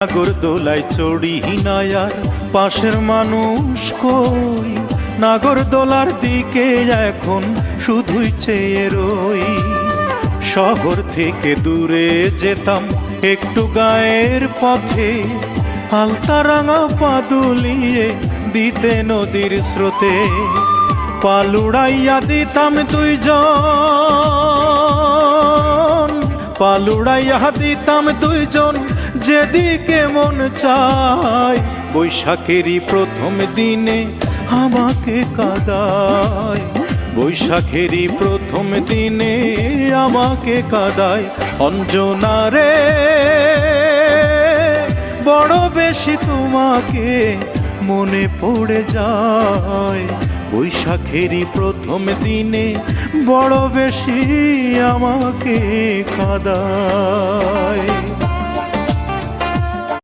নাগরদোলায় চড়ি নায়ার পাশের মানুষ কই, নাগরদোলার দিকে এখন শুধুই চেয়ে রই। শহর থেকে দূরে যেতাম একটু গায়ের পথে, আলতারাঙা পা দুলিয়ে দিতে নদীর স্রোতে। পালুড়াইয়া দিতাম দুইজন, পালুড়াইয়া দিতাম দুইজন যেদিকে মন চায়। বৈশাখেরই প্রথম দিনে আমাকে কাঁদায়, বৈশাখেরই প্রথম দিনে আমাকে কাঁদায়। অঞ্জনা রে বড় বেশি তোমাকে মনে পড়ে যায়। বৈশাখেরই প্রথম দিনে বড় বেশি আমাকে কাঁদায়।